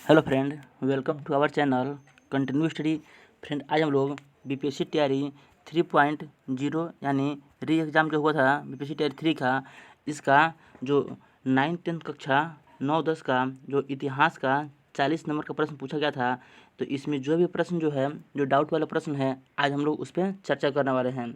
Hello friend, welcome to our channel continue study. Friend, आज हम लोग बीपीएससी तैयारी 3.0 यानी री एग्ज़ाम जो हुआ था बीपीएससी तैयारी 3 का, इसका जो 9-10 कक्षा 9-10 का जो इतिहास का 40 नंबर का प्रश्न पूछा गया था। तो इसमें जो भी प्रश्न जो है, जो डाउट वाला प्रश्न है, आज हम लोग उस पर चर्चा करने वाले हैं।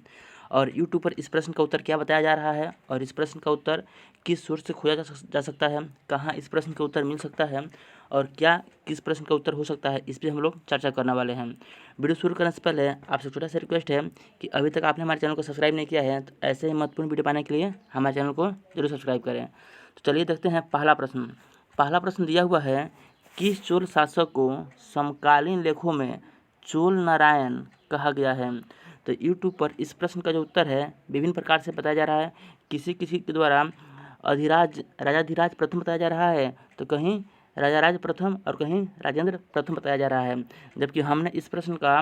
और यूट्यूब पर इस प्रश्न का उत्तर क्या बताया जा रहा है और इस प्रश्न का उत्तर किस सोर्स से खोजा जा सकता है, कहाँ इस प्रश्न का उत्तर मिल सकता है और क्या किस प्रश्न का उत्तर हो सकता है, इस पर हम लोग चर्चा करने वाले हैं। वीडियो शुरू करने से पहले आपसे छोटा सा रिक्वेस्ट है कि अभी तक आपने हमारे चैनल को सब्सक्राइब नहीं किया है तो ऐसे ही महत्वपूर्ण वीडियो पाने के लिए हमारे चैनल को जरूर सब्सक्राइब करें। तो चलिए देखते हैं पहला प्रश्न। पहला प्रश्न दिया हुआ है, किस चोल शासक को समकालीन लेखों में चोल नारायण कहा गया है। तो यूट्यूब पर इस प्रश्न का जो उत्तर है विभिन्न प्रकार से बताया जा रहा है। किसी किसी के द्वारा राजाधिराज प्रथम बताया जा रहा है, तो कहीं राजाराज प्रथम और कहीं राजेंद्र प्रथम बताया जा रहा है। जबकि हमने इस प्रश्न का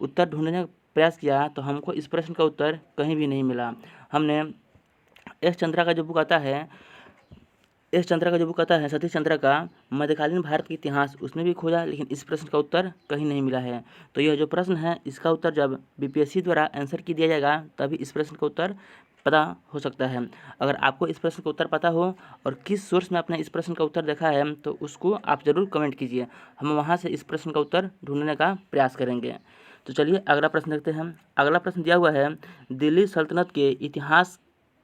उत्तर ढूंढने का प्रयास किया तो हमको इस प्रश्न का उत्तर कहीं भी नहीं मिला। हमने एस चंद्रा का जो बुक आता है सतीश चंद्रा का मध्यकालीन भारत का इतिहास, उसमें भी खोजा, लेकिन इस प्रश्न का उत्तर कहीं नहीं मिला है। तो यह जो प्रश्न है इसका उत्तर जब बीपीएससी द्वारा आंसर की दिया जाएगा तभी इस प्रश्न का उत्तर पता हो सकता है। अगर आपको इस प्रश्न का उत्तर पता हो और किस सोर्स में आपने इस प्रश्न का उत्तर देखा है तो उसको आप ज़रूर कमेंट कीजिए, हम वहाँ से इस प्रश्न का उत्तर ढूंढने का प्रयास करेंगे। तो चलिए अगला प्रश्न देखते हैं। अगला प्रश्न दिया हुआ है, दिल्ली सल्तनत के इतिहास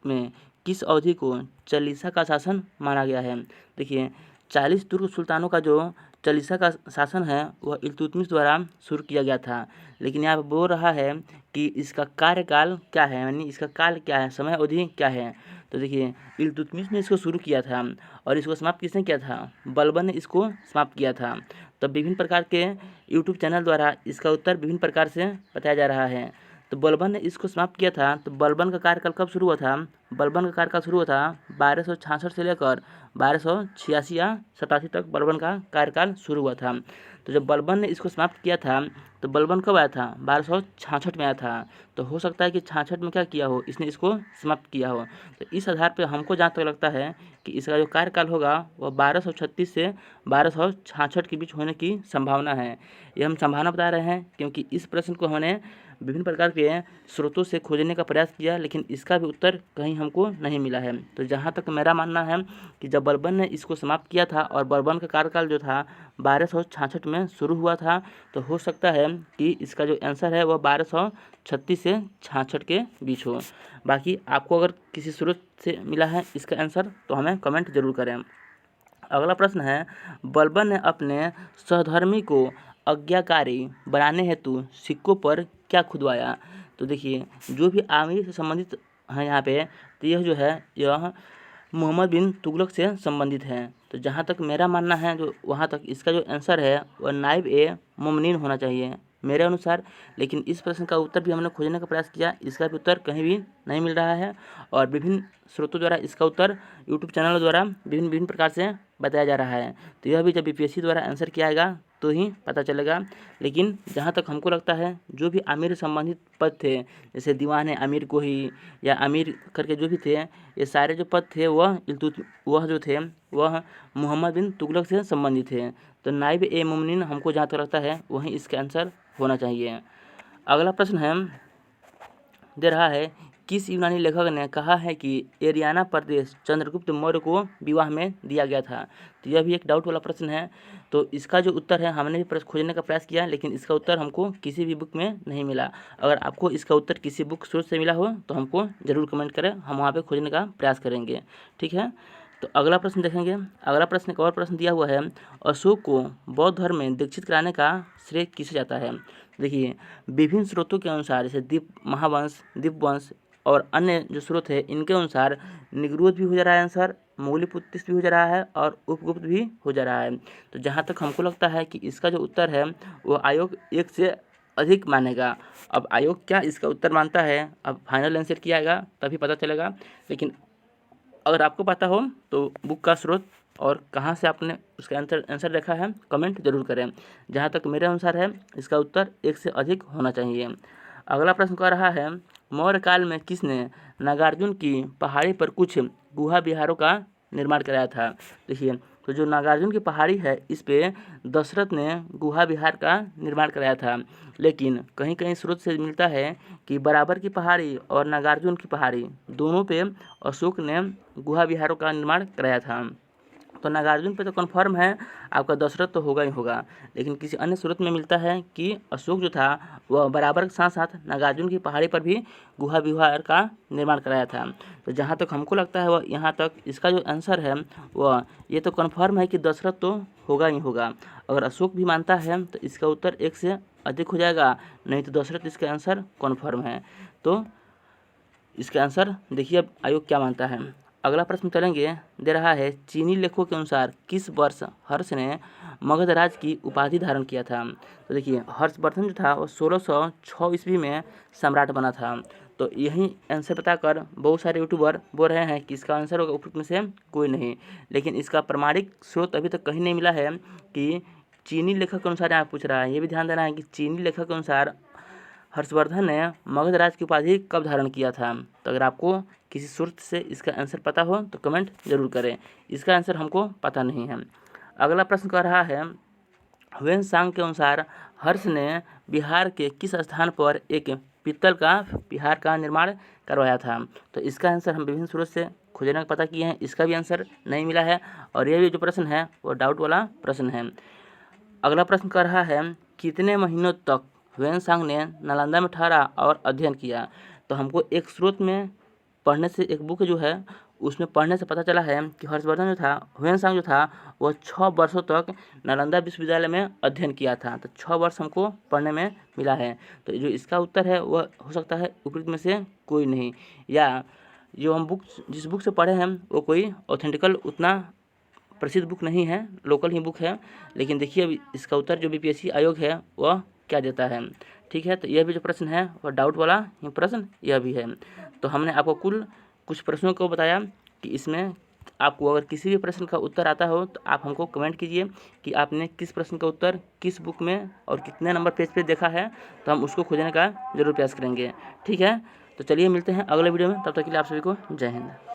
में किस अवधि को चालीसा का शासन माना गया है। देखिए, 40 तुर्क सुल्तानों का जो चालीसा का शासन है वह इल्तुतमिश द्वारा शुरू किया गया था, लेकिन यहाँ पर बोल रहा है कि इसका कार्यकाल क्या है, यानी इसका काल क्या है, समय अवधि क्या है। तो देखिए, इल्तुतमिश ने इसको शुरू किया था और इसको समाप्त किसने किया था, बलबन ने इसको समाप्त किया था। तब विभिन्न प्रकार के यूट्यूब चैनल द्वारा इसका उत्तर विभिन्न प्रकार से बताया जा रहा है। तो बलबन ने इसको समाप्त किया था। तो बलबन का कार्यकाल कब शुरू हुआ था, बलबन का कार्यकाल शुरू हुआ था 1266 से लेकर 1286 या 87 तक बलबन का कार्यकाल शुरू हुआ था। तो जब बलबन ने इसको समाप्त किया था तो बलबन कब आया था, 1266 में आया था। तो हो सकता है कि 66 में क्या किया हो, इसने इसको समाप्त किया हो। तो इस आधार पर हमको जहाँ तक लगता है कि इसका जो कार्यकाल होगा वह 1236 से 1266 के बीच होने की संभावना है। ये हम संभावना बता रहे हैं क्योंकि इस प्रश्न को हमने विभिन्न प्रकार के स्रोतों से खोजने का प्रयास किया, लेकिन इसका भी उत्तर कहीं हमको नहीं मिला है। तो जहाँ तक मेरा मानना है कि जब बलबन ने इसको समाप्त किया था और बलबन का कार्यकाल जो था 1266 में शुरू हुआ था, तो हो सकता है कि इसका जो आंसर है वह 1236 से 66 के बीच हो। बाकी आपको अगर किसी स्रोत से मिला है इसका आंसर तो हमें कमेंट जरूर करें। अगला प्रश्न है, बलबन ने अपने सहधर्मी को आज्ञाकारी बनाने हेतु सिक्कों पर क्या खुदवाया। तो देखिए, जो भी आमिर से संबंधित है यहाँ पे, तो यह जो है यह मोहम्मद बिन तुगलक से संबंधित है। तो जहाँ तक मेरा मानना है, जो वहाँ तक इसका जो आंसर है वह नाइब ए मुमनीन होना चाहिए मेरे अनुसार। लेकिन इस प्रश्न का उत्तर भी हमने खोजने का प्रयास किया, इसका भी उत्तर कहीं भी नहीं मिल रहा है और विभिन्न स्रोतों द्वारा इसका उत्तर यूट्यूब चैनल द्वारा विभिन्न विभिन्न प्रकार से बताया जा रहा है। तो यह भी जब बीपीएससी द्वारा आंसर किया जाएगा तो ही पता चलेगा। लेकिन जहाँ तक हमको लगता है जो भी आमिर संबंधित पद थे, जैसे दीवान है आमिर को ही या आमिर करके जो भी थे, ये सारे जो पद थे वह जो थे वह मोहम्मद बिन तुगलक से संबंधित थे। तो नाइब ए मुमनीन हमको जहाँ तक लगता है वहीं इसका आंसर होना चाहिए। अगला प्रश्न है दे रहा है, किस यूनानी लेखक ने कहा है कि एरियाना प्रदेश चंद्रगुप्त मौर्य को विवाह में दिया गया था। तो यह भी एक डाउट वाला प्रश्न है। तो इसका जो उत्तर है हमने भी खोजने का प्रयास किया, लेकिन इसका उत्तर हमको किसी भी बुक में नहीं मिला। अगर आपको इसका उत्तर किसी बुक सोर्स से मिला हो तो हमको ज़रूर कमेंट करें, हम वहाँ पर खोजने का प्रयास करेंगे। ठीक है, तो अगला प्रश्न देखेंगे। अगला प्रश्न एक और प्रश्न दिया हुआ है, अशोक को बौद्ध धर्म में दीक्षित कराने का श्रेय किसे जाता है। देखिए, विभिन्न स्रोतों के अनुसार जैसे दीप महावंश, दीपवंश और अन्य जो स्रोत है इनके अनुसार निगरोध भी हो जा रहा है आंसर, मौलिपुत्तिस भी हो जा रहा है और उपगुप्त भी हो जा रहा है। तो जहाँ तक हमको लगता है कि इसका जो उत्तर है वो आयोग एक से अधिक मानेगा। अब आयोग क्या इसका उत्तर मानता है, अब फाइनल आंसर किया जाएगा तभी पता चलेगा। लेकिन अगर आपको पता हो तो बुक का स्रोत और कहाँ से आपने उसका आंसर देखा है कमेंट जरूर करें। जहाँ तक मेरे अनुसार है इसका उत्तर एक से अधिक होना चाहिए। अगला प्रश्न कह रहा है, मौर्य काल में किसने नागार्जुन की पहाड़ी पर कुछ गुहा विहारों का निर्माण कराया था। देखिए, तो जो नागार्जुन की पहाड़ी है इस पे दशरथ ने गुहा विहार का निर्माण कराया था। लेकिन कहीं कहीं स्रोत से मिलता है कि बराबर की पहाड़ी और नागार्जुन की पहाड़ी दोनों पे अशोक ने गुहा विहारों का निर्माण कराया था। तो नागार्जुन पे तो कन्फर्म है आपका दशरथ तो होगा ही होगा, लेकिन किसी अन्य स्रोत में मिलता है कि अशोक जो था वह बराबर के साथ साथ नागार्जुन की पहाड़ी पर भी गुहा विहार का निर्माण कराया था। तो जहाँ तक हमको लगता है वह यहाँ तक इसका जो आंसर है वह ये तो कन्फर्म है कि दशरथ तो होगा ही होगा। अगर अशोक भी मानता है तो इसका उत्तर 1 से अधिक हो जाएगा, नहीं तो दशरथ इसका आंसर कन्फर्म है। तो इसका आंसर देखिए अब आयोग क्या मानता है। अगला प्रश्न चलेंगे, दे रहा है चीनी लेखों के अनुसार किस वर्ष हर्ष ने मगध राज की उपाधि धारण किया था। तो देखिए हर्षवर्धन जो था वो 1606 ईस्वी में सम्राट बना था। तो यही आंसर बताकर बहुत सारे यूट्यूबर बोल रहे हैं कि इसका आंसर होगा उपरोक्त में से कोई नहीं, लेकिन इसका प्रमाणिक स्रोत अभी तक कहीं नहीं मिला है कि चीनी लेखक के अनुसार यहाँ पूछ रहा है। ये भी ध्यान देना है कि चीनी लेखक के अनुसार हर्षवर्धन ने मगध राज की उपाधि कब धारण किया था। तो अगर आपको किसी स्रोत से इसका आंसर पता हो तो कमेंट जरूर करें। इसका आंसर हमको पता नहीं है। अगला प्रश्न कह रहा है ह्वेन-सांग के अनुसार हर्ष ने बिहार के किस स्थान पर एक पीतल का विहार का निर्माण करवाया था। तो इसका आंसर हम विभिन्न स्रोत से खोजने का पता किए हैं, इसका भी आंसर नहीं मिला है और यह भी जो प्रश्न है वो डाउट वाला प्रश्न है। अगला प्रश्न कर रहा है कितने महीनों तक ह्वेन-सांग ने नालंदा में ठहरा और अध्ययन किया। तो हमको एक स्रोत में पढ़ने से, एक बुक जो है उसमें पढ़ने से पता चला है कि हर्षवर्धन जो था, ह्वेन-सांग जो था वह 6 वर्षों तक नालंदा विश्वविद्यालय में अध्ययन किया था। तो 6 वर्ष हमको पढ़ने में मिला है। तो जो इसका उत्तर है वह हो सकता है उपरोक्त में से कोई नहीं, या जो हम बुक जिस बुक से पढ़े हैं वो कोई ऑथेंटिकल उतना प्रसिद्ध बुक नहीं है, लोकल ही बुक है। लेकिन देखिए अब इसका उत्तर जो बीपीएससी आयोग है वह क्या देता है। ठीक है, तो यह भी जो प्रश्न है वह डाउट वाला ही प्रश्न यह भी है। तो हमने आपको कुल कुछ प्रश्नों को बताया कि इसमें आपको अगर किसी भी प्रश्न का उत्तर आता हो तो आप हमको कमेंट कीजिए कि आपने किस प्रश्न का उत्तर किस बुक में और कितने नंबर पेज पे देखा है, तो हम उसको खोजने का जरूर प्रयास करेंगे। ठीक है, तो चलिए मिलते हैं अगले वीडियो में, तब तक के लिए आप सभी को जय हिंद।